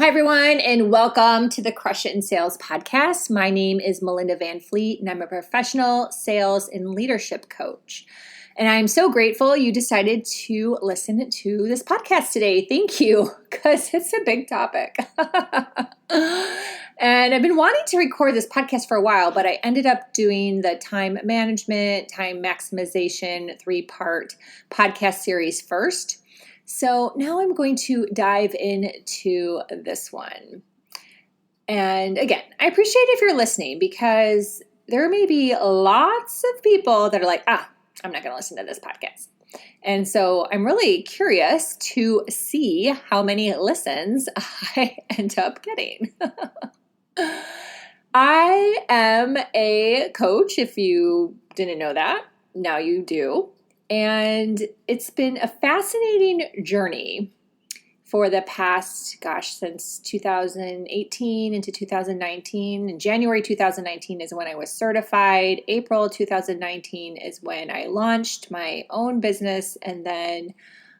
Hi, everyone, and welcome to the Crush It in Sales podcast. My name is Melinda Van Fleet, and I'm a professional sales and leadership coach. And I'm so grateful you decided to listen to this podcast today. Thank you, because it's a big topic. And I've been wanting to record this podcast for a while, but I ended up doing the time management, time maximization 3-part podcast series first. So now I'm going to dive into this one. And again, I appreciate if you're listening because there may be lots of people that are like, I'm not going to listen to this podcast. And so I'm really curious to see how many listens I end up getting. I am a coach, if you didn't know that. Now you do. And it's been a fascinating journey for the past, since 2018 into 2019. In January 2019 is when I was certified. April 2019 is when I launched my own business. And then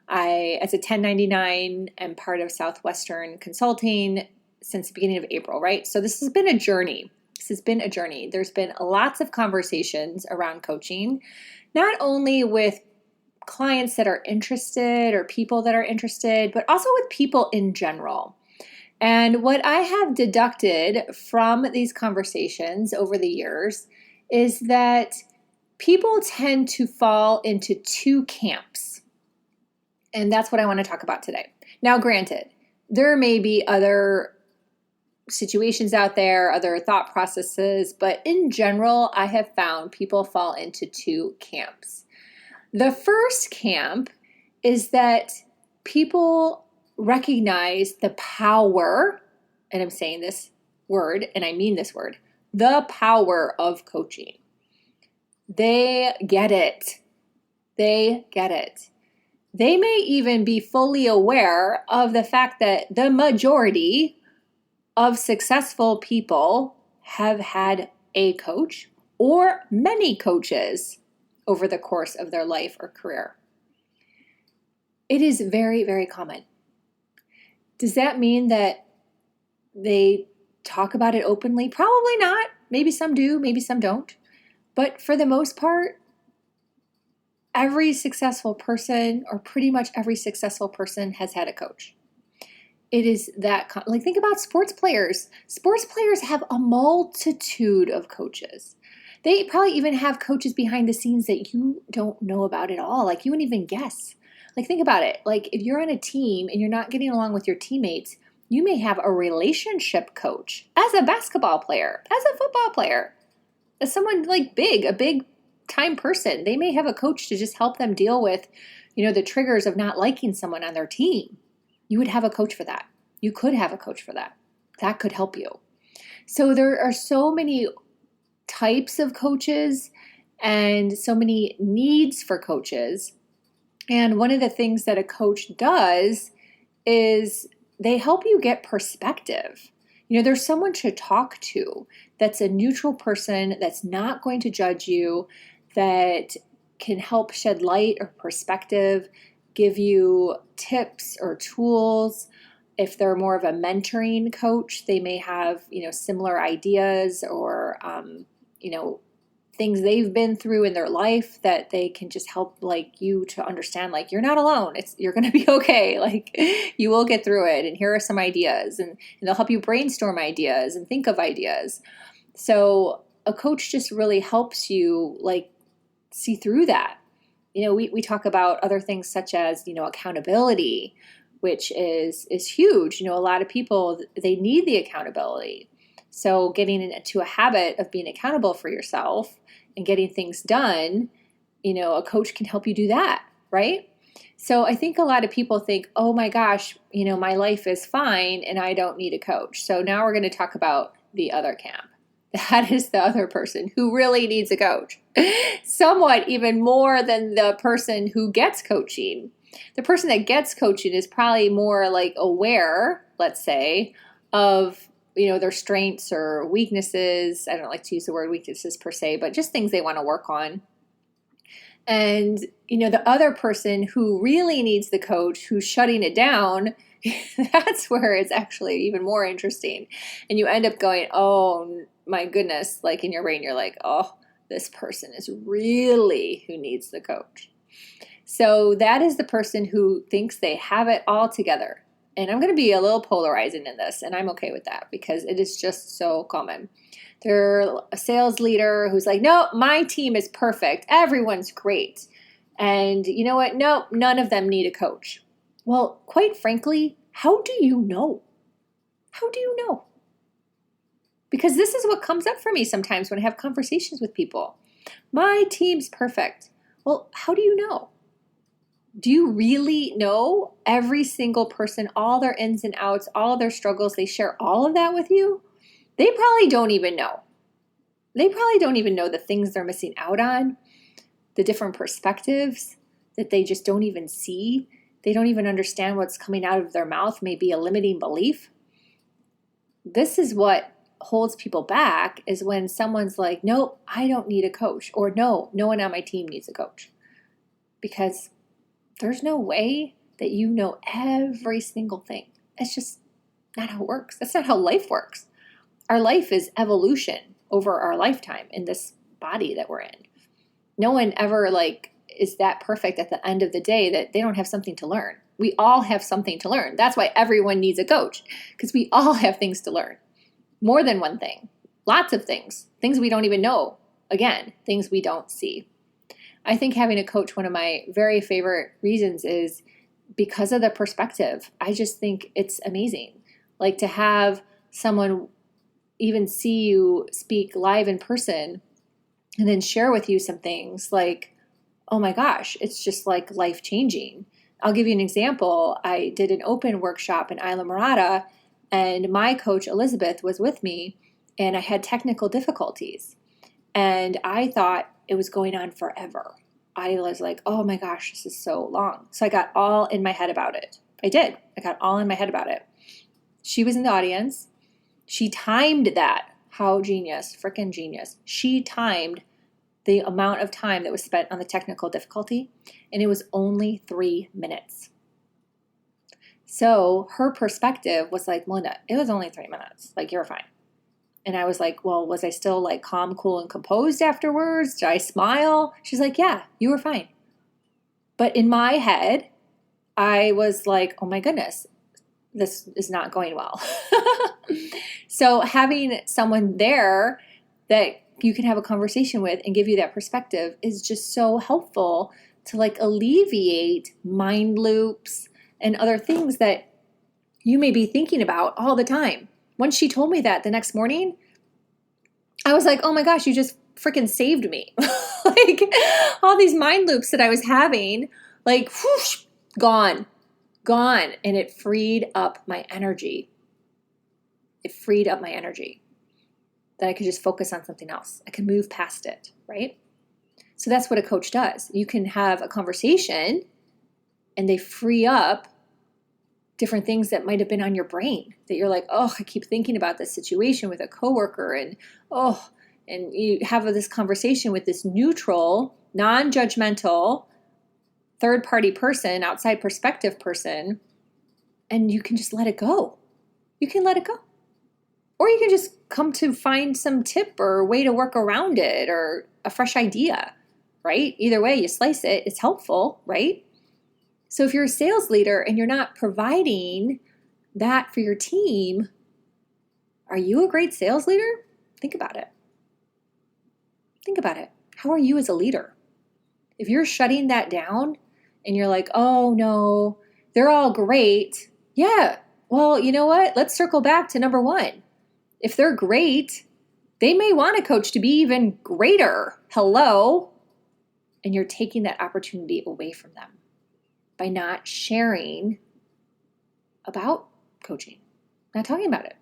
I, as a 1099, am part of Southwestern Consulting since the beginning of April, right? So this has been a journey. There's been lots of conversations around coaching, not only with clients that are interested or people that are interested, but also with people in general. And what I have deducted from these conversations over the years is that people tend to fall into 2 camps. And that's what I want to talk about today. Now, granted, there may be other situations out there, other thought processes, but in general, I have found people fall into 2 camps. The first camp is that people recognize the power, and I'm saying this word, and I mean this word, the power of coaching. They get it. They may even be fully aware of the fact that the majority of successful people have had a coach or many coaches over the course of their life or career. It is very, very common. Does that mean that they talk about it openly? Probably not. Maybe some do, maybe some don't. But for the most part, every successful person, or pretty much every successful person, has had a coach. It is that, think about sports players. Sports players have a multitude of coaches. They probably even have coaches behind the scenes that you don't know about at all. You wouldn't even guess. Think about it. If you're on a team and you're not getting along with your teammates, you may have a relationship coach as a basketball player, as a football player, as someone big, a big time person. They may have a coach to just help them deal with, the triggers of not liking someone on their team. You would have a coach for that. You could have a coach for that. That could help you. So there are so many types of coaches and so many needs for coaches. And one of the things that a coach does is they help you get perspective. There's someone to talk to that's a neutral person, that's not going to judge you, that can help shed light or perspective, give you tips or tools. If they're more of a mentoring coach, they may have, similar ideas or, things they've been through in their life that they can just help you to understand, you're not alone. You're going to be okay. You will get through it. And here are some ideas, and they'll help you brainstorm ideas and think of ideas. So a coach just really helps you see through that. We talk about other things such as, accountability, which is huge. A lot of people, they need the accountability. So getting into a habit of being accountable for yourself and getting things done, a coach can help you do that, right? So I think a lot of people think, oh my gosh, my life is fine and I don't need a coach. So now we're going to talk about the other camp. That is the other person who really needs a coach. Somewhat even more than the person who gets coaching. The person that gets coaching is probably more aware, let's say, of their strengths or weaknesses. I don't like to use the word weaknesses per se, but just things they want to work on. And, the other person who really needs the coach, who's shutting it down, That's where it's actually even more interesting. And you end up going, oh my goodness, like in your brain, you're like, oh, this person is really who needs the coach. So that is the person who thinks they have it all together. And I'm going to be a little polarizing in this, and I'm okay with that because it is just so common. They're a sales leader who's like, no, my team is perfect. Everyone's great. And you know what? No, none of them need a coach. Well, quite frankly, how do you know? How do you know? Because this is what comes up for me sometimes when I have conversations with people. My team's perfect. Well, how do you know? Do you really know every single person, all their ins and outs, all their struggles? They share all of that with you? They probably don't even know. They probably don't even know the things they're missing out on, the different perspectives that they just don't even see. They don't even understand what's coming out of their mouth may be a limiting belief. This is what holds people back, is when someone's like, nope, I don't need a coach, or no one on my team needs a coach. Because there's no way that you know every single thing. It's just not how it works. That's not how life works. Our life is evolution over our lifetime in this body that we're in. No one ever is that perfect at the end of the day that they don't have something to learn. We all have something to learn. That's why everyone needs a coach, because we all have things to learn. More than one thing. Lots of things. Things we don't even know. Again, things we don't see. I think having a coach, one of my very favorite reasons is because of the perspective. I just think it's amazing. Like to have someone even see you speak live in person and then share with you some things like, oh my gosh, it's just like life changing. I'll give you an example. I did an open workshop in Isla Morada, and my coach, Elizabeth, was with me, and I had technical difficulties. And I thought it was going on forever. I was like, oh my gosh, this is so long. So I got all in my head about it. I did. I got all in my head about it. She was in the audience. She timed that. How genius, freaking genius. She timed the amount of time that was spent on the technical difficulty, and it was only 3 minutes. So her perspective was like, Melinda, it was only 3 minutes. Like, you're fine. And I was like, well, was I still like calm, cool, and composed afterwards? Did I smile? She's like, yeah, you were fine. But in my head, I was like, oh my goodness, this is not going well. So having someone there that you can have a conversation with and give you that perspective is just so helpful to like alleviate mind loops and other things that you may be thinking about all the time. Once she told me that the next morning, I was like, oh my gosh, you just freaking saved me. Like all these mind loops that I was having, like whoosh, gone. And it freed up my energy. It freed up my energy that I could just focus on something else. I could move past it, right? So that's what a coach does. You can have a conversation and they free up different things that might have been on your brain that you're like, oh, I keep thinking about this situation with a coworker and you have this conversation with this neutral, non-judgmental, third-party person, outside perspective person, and you can just let it go. You can let it go. Or you can just come to find some tip or way to work around it or a fresh idea, right? Either way, you slice it, it's helpful, right? So if you're a sales leader and you're not providing that for your team, are you a great sales leader? Think about it. Think about it. How are you as a leader? If you're shutting that down and you're like, oh no, they're all great. Yeah, well, you know what? Let's circle back to number one. If they're great, they may want a coach to be even greater. Hello. And you're taking that opportunity away from them by not sharing about coaching, not talking about it,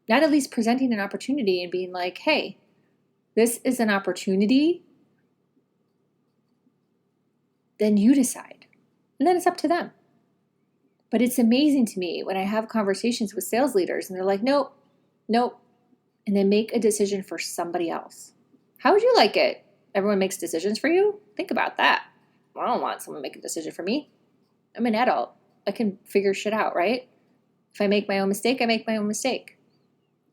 not at least presenting an opportunity and being like, hey, this is an opportunity. Then you decide. And then it's up to them. But it's amazing to me when I have conversations with sales leaders and they're like, nope. And they make a decision for somebody else. How would you like it? Everyone makes decisions for you? Think about that. I don't want someone to make a decision for me. I'm an adult. I can figure shit out, right? If I make my own mistake, I make my own mistake.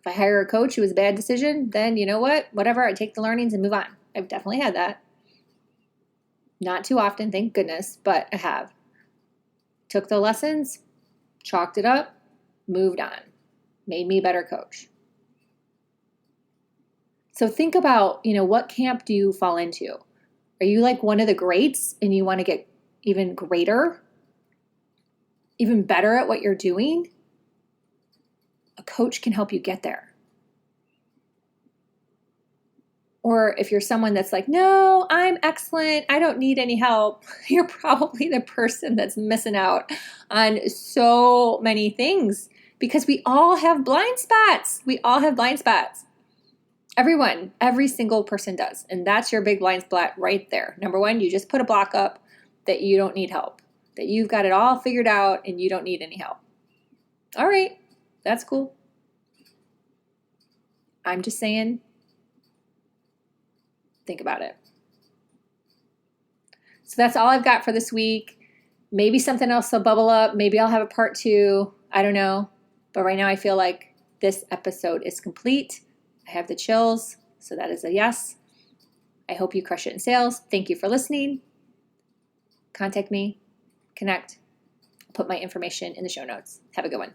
If I hire a coach who was a bad decision, then you know what? Whatever, I take the learnings and move on. I've definitely had that. Not too often, thank goodness, but I have. Took the lessons, chalked it up, moved on. Made me a better coach. So think about, what camp do you fall into? Are you like one of the greats and you want to get even greater, even better at what you're doing? A coach can help you get there. Or if you're someone that's like, no, I'm excellent, I don't need any help, you're probably the person that's missing out on so many things because we all have blind spots. We all have blind spots. Everyone, every single person does. And that's your big blind spot right there. Number one, you just put a block up that you don't need help, that you've got it all figured out and you don't need any help. All right, that's cool. I'm just saying, think about it. So that's all I've got for this week. Maybe something else will bubble up. Maybe I'll have a part 2. I don't know. But right now I feel like this episode is complete. I have the chills, so that is a yes. I hope you crush it in sales. Thank you for listening. Contact me, connect. I'll put my information in the show notes. Have a good one.